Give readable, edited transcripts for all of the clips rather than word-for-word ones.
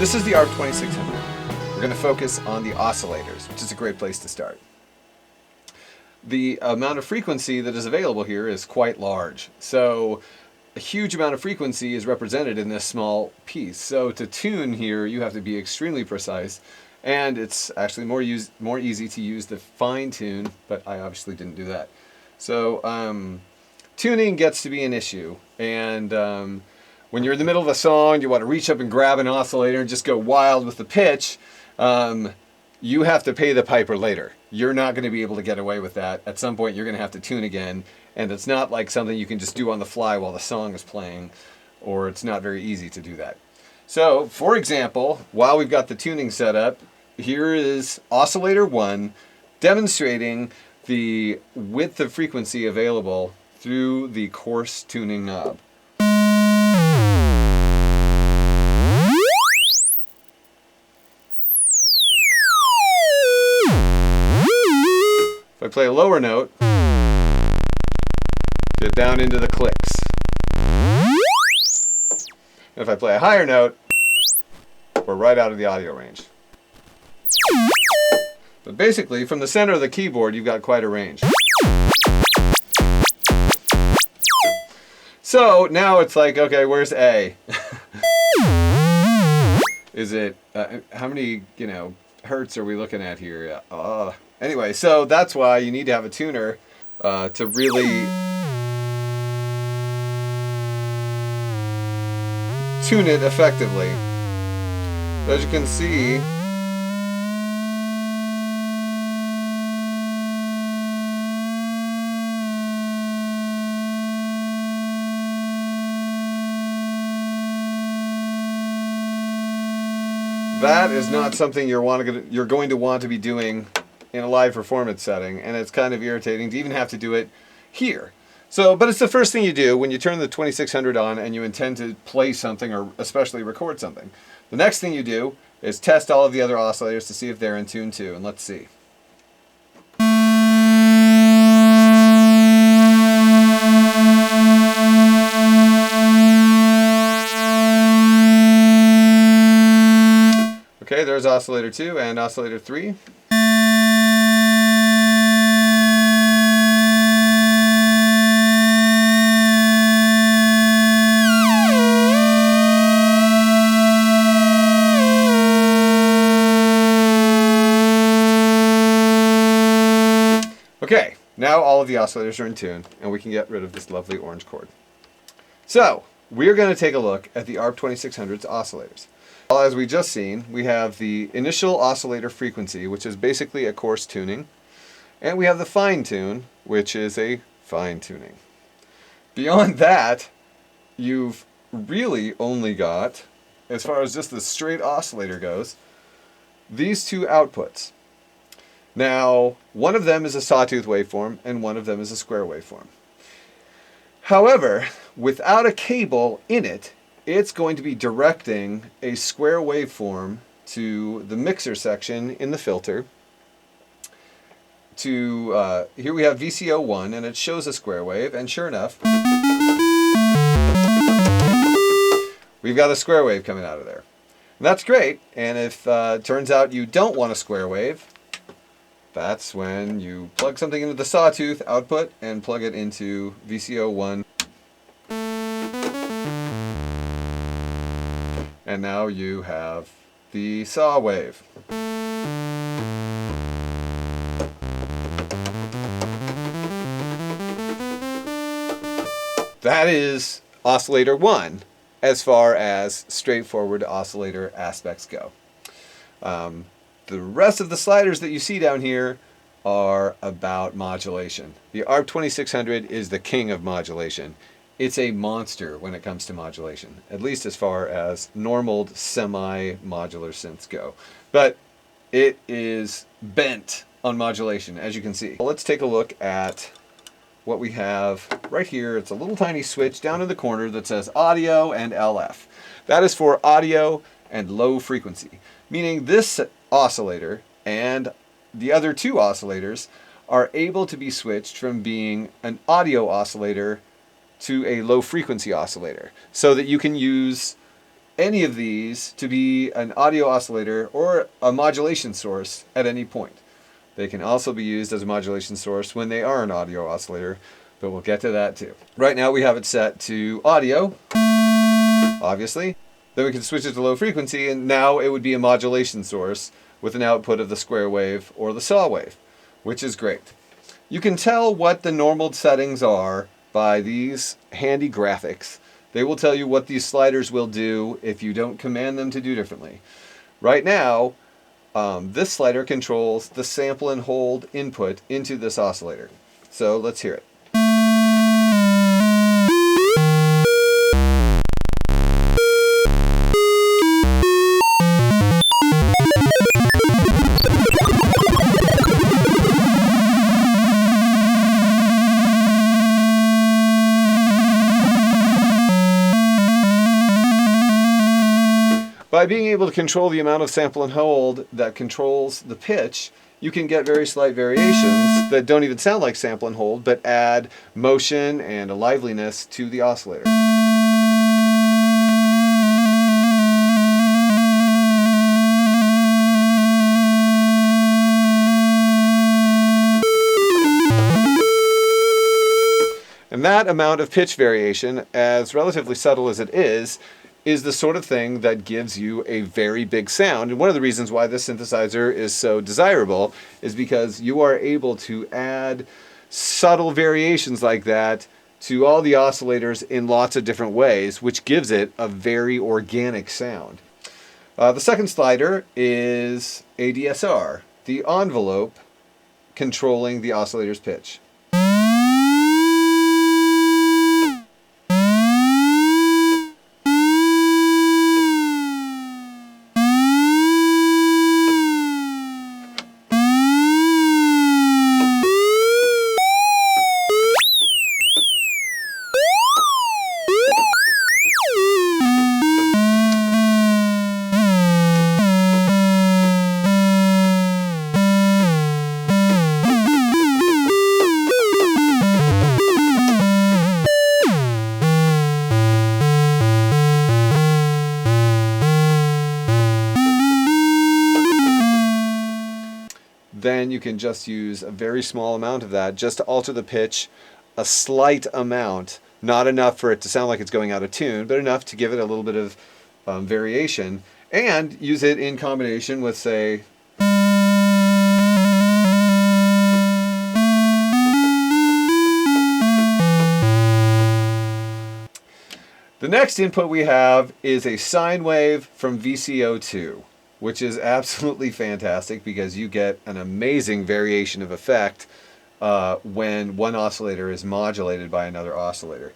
this is the ARP 2600. We're going to focus on the oscillators, which is a great place to start. The amount of frequency that is available here is quite large. So a huge amount of frequency is represented in this small piece. So to tune here, you have to be extremely precise. And it's actually more easy to use the fine tune, but I obviously didn't do that. So tuning gets to be an issue. And when you're in the middle of a song, you want to reach up and grab an oscillator and just go wild with the pitch. You have to pay the piper later. You're not going to be able to get away with that. At some point, you're going to have to tune again. And it's not like something you can just do on the fly while the song is playing, or it's not very easy to do that. So, for example, while we've got the tuning set up, here is oscillator 1 demonstrating the width of frequency available through the coarse tuning knob. If I play a lower note, get down into the clicks. And if I play a higher note, we're right out of the audio range. But basically, from the center of the keyboard, you've got quite a range. So now it's like, okay, where's A? Is it, how many, hertz are we looking at here? Anyway, so that's why you need to have a tuner to really tune it effectively. So as you can see, that is not something you're going to want to be doing in a live performance setting, and it's kind of irritating to even have to do it here. So, but it's the first thing you do when you turn the 2600 on and you intend to play something or especially record something. The next thing you do is test all of the other oscillators to see if they're in tune too, and let's see. Okay, there's oscillator 2 and oscillator 3. Okay, now all of the oscillators are in tune, and we can get rid of this lovely orange cord. So, we're going to take a look at the ARP 2600's oscillators. Well, as we just seen, we have the initial oscillator frequency, which is basically a coarse tuning, and we have the fine tune, which is a fine tuning. Beyond that, you've really only got, as far as just the straight oscillator goes, these two outputs. Now, one of them is a sawtooth waveform, and one of them is a square waveform. However, without a cable in it, it's going to be directing a square waveform to the mixer section in the filter. Here we have VCO1, and it shows a square wave, and sure enough, we've got a square wave coming out of there. And that's great, and if it turns out you don't want a square wave, that's when you plug something into the sawtooth output and plug it into VCO1. And now you have the saw wave. That is oscillator 1 as far as straightforward oscillator aspects go. The rest of the sliders that you see down here are about modulation. The ARP 2600 is the king of modulation. It's a monster when it comes to modulation, at least as far as normal semi-modular synths go. But it is bent on modulation, as you can see. Let's take a look at what we have right here. It's a little tiny switch down in the corner that says audio and LF. That is for audio and low frequency, meaning this oscillator and the other two oscillators are able to be switched from being an audio oscillator to a low frequency oscillator, so that you can use any of these to be an audio oscillator or a modulation source at any point. They can also be used as a modulation source when they are an audio oscillator, but we'll get to that too. Right now we have it set to audio, obviously. Then we can switch it to low frequency, and now it would be a modulation source with an output of the square wave or the saw wave, which is great. You can tell what the normal settings are by these handy graphics. They will tell you what these sliders will do if you don't command them to do differently. Right now, this slider controls the sample and hold input into this oscillator. So let's hear it. By being able to control the amount of sample and hold that controls the pitch, you can get very slight variations that don't even sound like sample and hold, but add motion and a liveliness to the oscillator. And that amount of pitch variation, as relatively subtle as it is the sort of thing that gives you a very big sound. And one of the reasons why this synthesizer is so desirable is because you are able to add subtle variations like that to all the oscillators in lots of different ways, which gives it a very organic sound. The second slider is ADSR, the envelope controlling the oscillator's pitch. Then you can just use a very small amount of that just to alter the pitch, a slight amount, not enough for it to sound like it's going out of tune, but enough to give it a little bit of variation, and use it in combination with, say, the next input we have is a sine wave from VCO2, which is absolutely fantastic because you get an amazing variation of effect when one oscillator is modulated by another oscillator.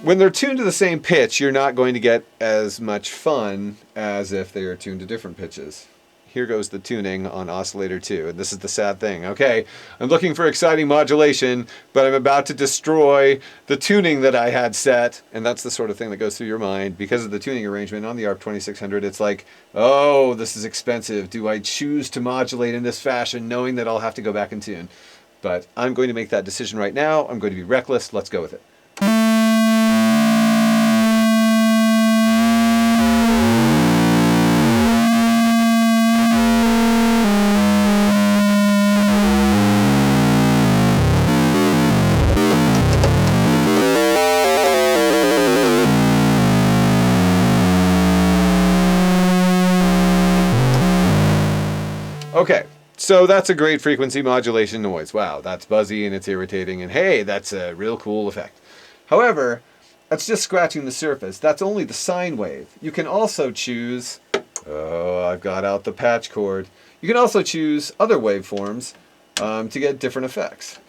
When they're tuned to the same pitch, you're not going to get as much fun as if they are tuned to different pitches. Here goes the tuning on oscillator 2, and this is the sad thing. Okay, I'm looking for exciting modulation, but I'm about to destroy the tuning that I had set, and that's the sort of thing that goes through your mind. Because of the tuning arrangement on the ARP 2600, it's like, oh, this is expensive. Do I choose to modulate in this fashion, knowing that I'll have to go back and tune? But I'm going to make that decision right now. I'm going to be reckless. Let's go with it. Okay, so that's a great frequency modulation noise. Wow, that's buzzy and it's irritating, and hey, that's a real cool effect. However, that's just scratching the surface. That's only the sine wave. You can also choose, oh, I've got out the patch cord. You can also choose other waveforms to get different effects.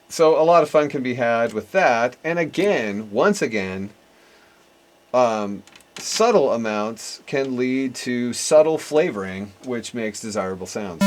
So a lot of fun can be had with that. And again, once again, subtle amounts can lead to subtle flavoring, which makes desirable sounds.